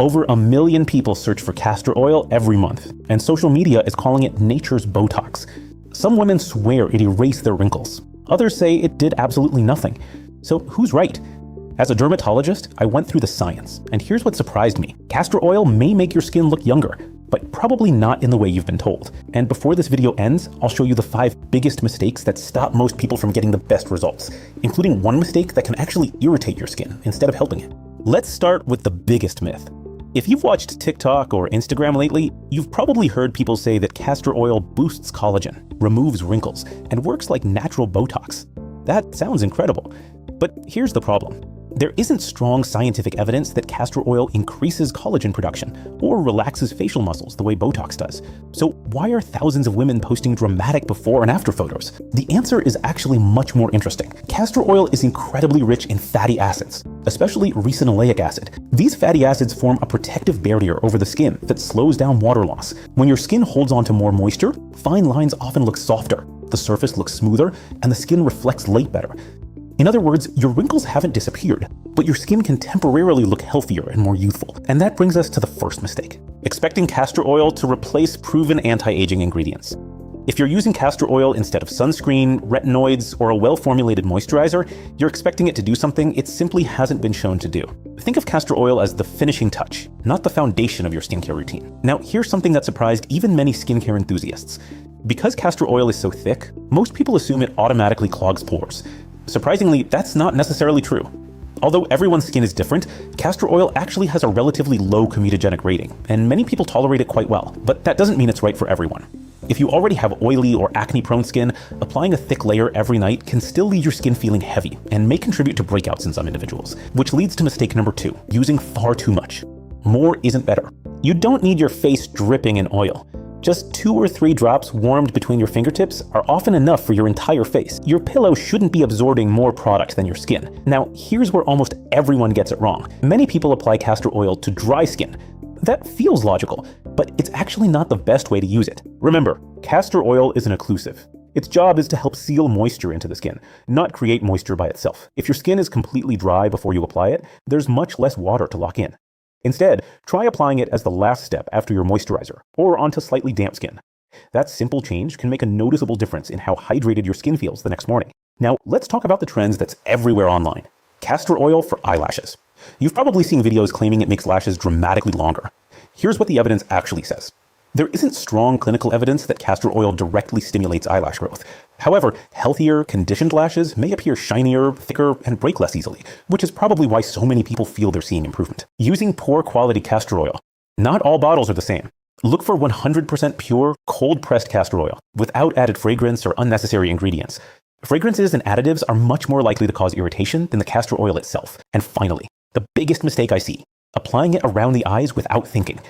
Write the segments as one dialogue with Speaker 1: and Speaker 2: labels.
Speaker 1: Over 1 million people search for castor oil every month, and social media is calling it nature's Botox. Some women swear it erased their wrinkles. Others say it did absolutely nothing. So who's right? As a dermatologist, I went through the science, and here's what surprised me. Castor oil may make your skin look younger, but probably not in the way you've been told. And before this video ends, I'll show you the 5 biggest mistakes that stop most people from getting the best results, including one mistake that can actually irritate your skin instead of helping it. Let's start with the biggest myth. If you've watched TikTok or Instagram lately, you've probably heard people say that castor oil boosts collagen, removes wrinkles, and works like natural Botox. That sounds incredible. But here's the problem. There isn't strong scientific evidence that castor oil increases collagen production or relaxes facial muscles the way Botox does. So why are thousands of women posting dramatic before and after photos? The answer is actually much more interesting. Castor oil is incredibly rich in fatty acids, especially ricinoleic acid. These fatty acids form a protective barrier over the skin that slows down water loss. When your skin holds onto more moisture, fine lines often look softer, the surface looks smoother, and the skin reflects light better. In other words, your wrinkles haven't disappeared, but your skin can temporarily look healthier and more youthful. And that brings us to the first mistake: expecting castor oil to replace proven anti-aging ingredients. If you're using castor oil instead of sunscreen, retinoids, or a well-formulated moisturizer, you're expecting it to do something it simply hasn't been shown to do. Think of castor oil as the finishing touch, not the foundation of your skincare routine. Now, here's something that surprised even many skincare enthusiasts. Because castor oil is so thick, most people assume it automatically clogs pores. Surprisingly, that's not necessarily true. Although everyone's skin is different, castor oil actually has a relatively low comedogenic rating, and many people tolerate it quite well, but that doesn't mean it's right for everyone. If you already have oily or acne-prone skin, applying a thick layer every night can still leave your skin feeling heavy and may contribute to breakouts in some individuals, which leads to mistake number 2, using far too much. More isn't better. You don't need your face dripping in oil. Just 2 or 3 drops warmed between your fingertips are often enough for your entire face. Your pillow shouldn't be absorbing more product than your skin. Now, here's where almost everyone gets it wrong. Many people apply castor oil to dry skin. That feels logical, but it's actually not the best way to use it. Remember, castor oil is an occlusive. Its job is to help seal moisture into the skin, not create moisture by itself. If your skin is completely dry before you apply it, there's much less water to lock in. Instead, try applying it as the last step after your moisturizer, or onto slightly damp skin. That simple change can make a noticeable difference in how hydrated your skin feels the next morning. Now, let's talk about the trends that's everywhere online. Castor oil for eyelashes. You've probably seen videos claiming it makes lashes dramatically longer. Here's what the evidence actually says. There isn't strong clinical evidence that castor oil directly stimulates eyelash growth. However, healthier, conditioned lashes may appear shinier, thicker, and break less easily, which is probably why so many people feel they're seeing improvement. Using poor quality castor oil. Not all bottles are the same. Look for 100% pure, cold-pressed castor oil, without added fragrance or unnecessary ingredients. Fragrances and additives are much more likely to cause irritation than the castor oil itself. And finally, the biggest mistake I see: applying it around the eyes without thinking.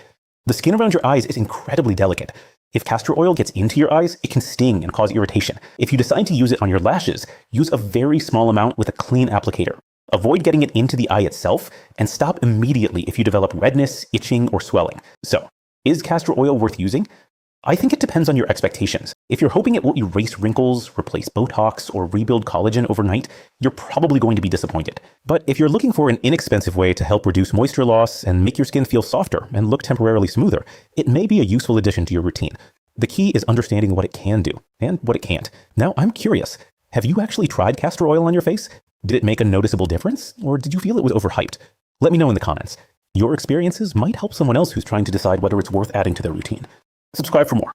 Speaker 1: The skin around your eyes is incredibly delicate. If castor oil gets into your eyes, it can sting and cause irritation. If you decide to use it on your lashes, use a very small amount with a clean applicator. Avoid getting it into the eye itself, and stop immediately if you develop redness, itching, or swelling. So, is castor oil worth using? I think it depends on your expectations. If you're hoping it will erase wrinkles, replace Botox, or rebuild collagen overnight, you're probably going to be disappointed. But if you're looking for an inexpensive way to help reduce moisture loss and make your skin feel softer and look temporarily smoother, it may be a useful addition to your routine. The key is understanding what it can do and what it can't. Now, I'm curious, have you actually tried castor oil on your face? Did it make a noticeable difference, or did you feel it was overhyped? Let me know in the comments. Your experiences might help someone else who's trying to decide whether it's worth adding to their routine. Subscribe for more.